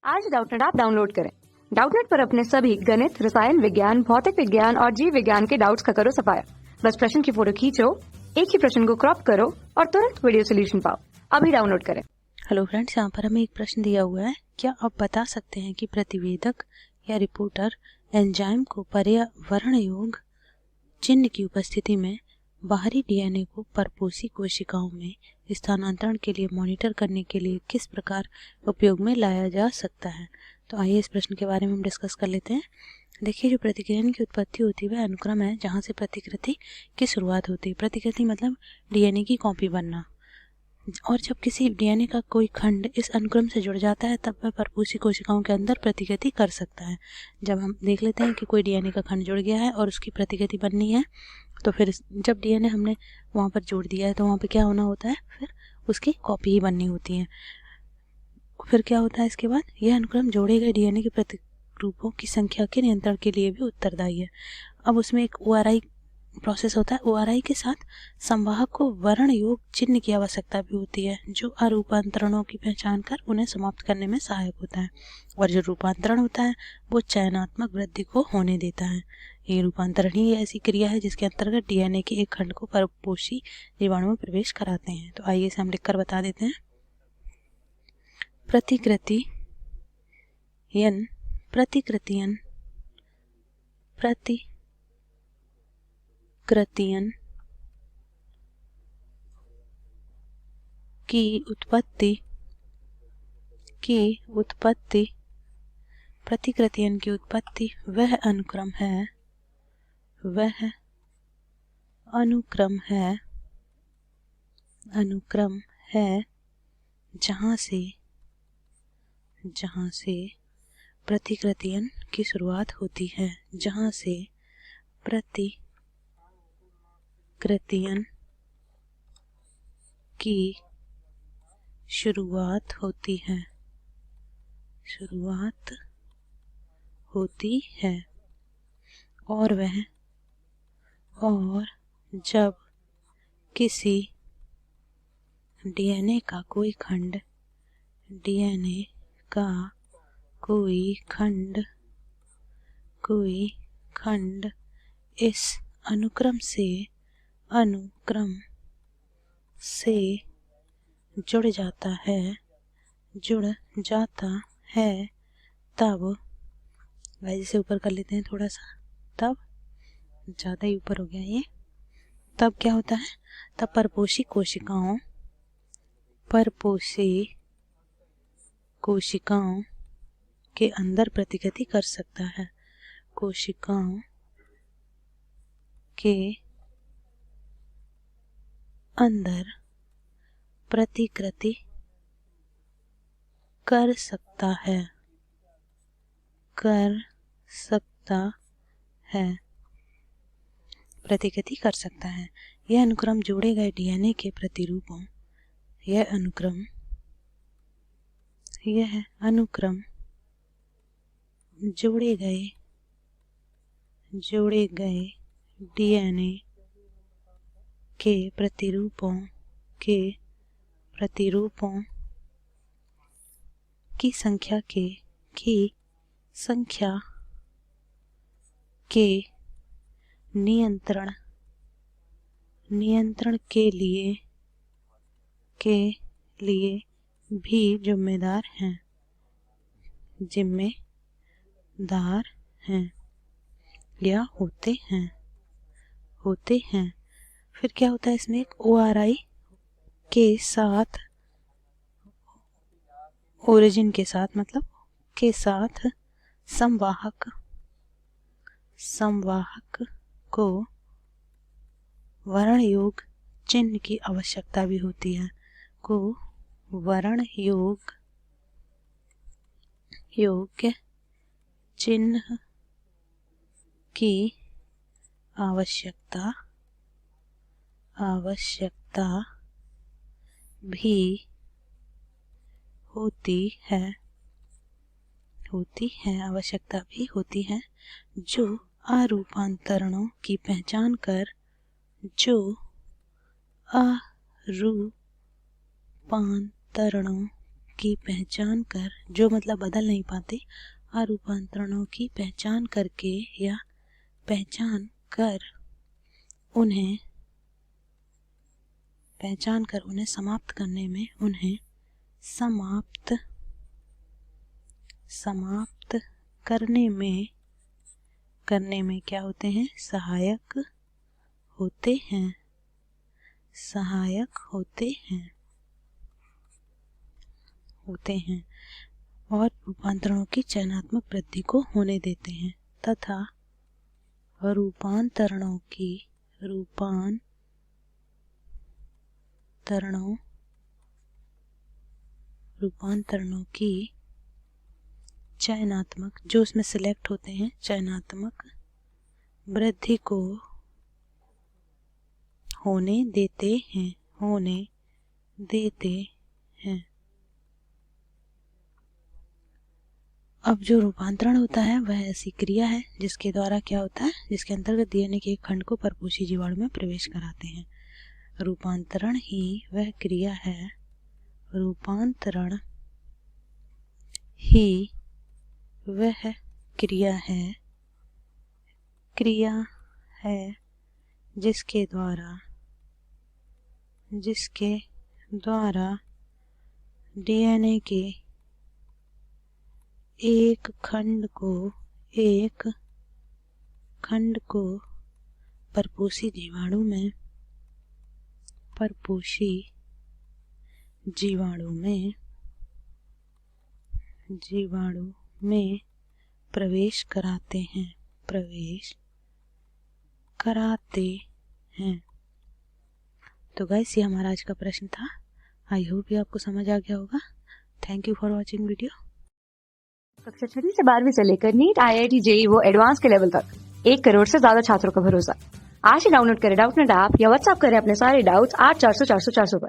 आज Doubtnut app download करें। Doubtnut पर अपने सभी गणित, रसायन विज्ञान, भौतिक विज्ञान और जीव विज्ञान के डाउट्स का करो सफाया। बस प्रश्न की फोटो खींचो, एक ही प्रश्न को क्रॉप करो और तुरंत वीडियो सोल्यूशन पाओ। अभी डाउनलोड करें। हेलो फ्रेंड्स, यहाँ पर हमें एक प्रश्न दिया हुआ है। क्या आप बता सकते हैं कि प्रतिवेदक या रिपोर्टर एंजाइम को पर्यावरण योग्य चिन्ह की उपस्थिति में बाहरी डीएनए को परपोषी कोशिकाओं में स्थानांतरण के लिए मॉनिटर करने के लिए किस प्रकार उपयोग में लाया जा सकता है? तो आइए इस प्रश्न के बारे में हम डिस्कस कर लेते हैं। देखिए, जो प्रतिकृति की उत्पत्ति होती है वह अनुक्रम है जहाँ से प्रतिकृति की शुरुआत होती है। प्रतिकृति मतलब डीएनए की कॉपी बनना। और जब किसी डीएनए का कोई खंड इस अनुक्रम से जुड़ जाता है तब वह परपोषी कोशिकाओं के अंदर प्रतिकृति कर सकता है। जब हम देख लेते हैं कि कोई डीएनए का खंड जुड़ गया है और उसकी प्रतिकृति बननी है, तो फिर जब डीएनए हमने वहाँ पर जोड़ दिया है तो वहाँ पे क्या होना होता है, फिर उसकी कॉपी ही बननी होती है। फिर क्या होता है इसके बाद, यह अनुक्रम जोड़े गए डीएनए के प्रतिरूपों की संख्या के नियंत्रण के लिए भी उत्तरदायी है। अब उसमें एक ORI प्रोसेस होता है। ORI के साथ संवाहक को वर्ण योग चिन्ह की आवश्यकता भी होती है, जो अरूपांतरणों की पहचान कर उन्हें समाप्त करने में सहायक होता है। और जो रूपांतरण होता है वो चयनात्मक वृद्धि को होने देता है। ये रूपांतरण ही ऐसी क्रिया है जिसके अंतर्गत डीएनए के एक खंड को परपोषी जीवाणु में प्रवेश कराते हैं। तो आइए इसे हम लिखकर बता देते हैं। प्रतिकृतियन की उत्पत्ति वह अनुक्रम है जहाँ से प्रतिकृतियन की शुरुआत होती है। और जब किसी डीएनए का कोई खंड इस अनुक्रम से जुड़ जाता है तब, वैसे से ऊपर कर लेते हैं थोड़ा सा, तब ज़्यादा ही ऊपर हो गया ये। तब क्या होता है, तब परपोषी कोशिकाओं के अंदर प्रतिकृति कर सकता है। कोशिकाओं के अंदर प्रतिकृति कर सकता है। यह अनुक्रम जोड़े गए डीएनए के प्रतिरूपों यह अनुक्रम जोड़े गए डीएनए के प्रतिरूपों की संख्या के नियंत्रण के लिए भी जिम्मेदार हैं या होते हैं। फिर क्या होता है, इसमें एक ORI के साथ, ओरिजिन के साथ मतलब के साथ संवाहक को वर्ण योग चिन्ह की आवश्यकता भी होती है। वर्ण योग्य चिन्ह की आवश्यकता भी होती है, जो अरूपांतरणों की पहचान कर की पहचान कर, जो मतलब बदल नहीं पाते, अरूपांतरणों की पहचान करके या पहचान कर उन्हें समाप्त करने में, उन्हें समाप्त करने में क्या होते हैं? सहायक होते हैं और रूपांतरणों की चयनात्मक वृद्धि को होने देते हैं तथा रूपांतरणों की चयनात्मक, जो उसमें सिलेक्ट होते हैं, चयनात्मक वृद्धि को होने देते हैं। अब जो रूपांतरण होता है वह ऐसी क्रिया है जिसके द्वारा क्या होता है? जिसके अंतर्गत डीएनए के एक खंड को परपोषी जीवाणु में प्रवेश कराते हैं। रूपांतरण ही वह क्रिया है, जिसके द्वारा डीएनए के एक खंड को परपोषी जीवाणु में प्रवेश कराते हैं। तो गाइस, ये हमारा आज का प्रश्न था। आई होप ये आपको समझ आ गया होगा। Thank you for watching video. कक्षा 6वीं से 12वीं से लेकर नीट, IIT, JEE वो एडवांस के लेवल तक 1 करोड़ से ज्यादा छात्रों का भरोसा। आज ही डाउनलोड करें डाउटनेट ऐप या व्हाट्सएप करें अपने सारे डाउट्स 8400 400 400 पर।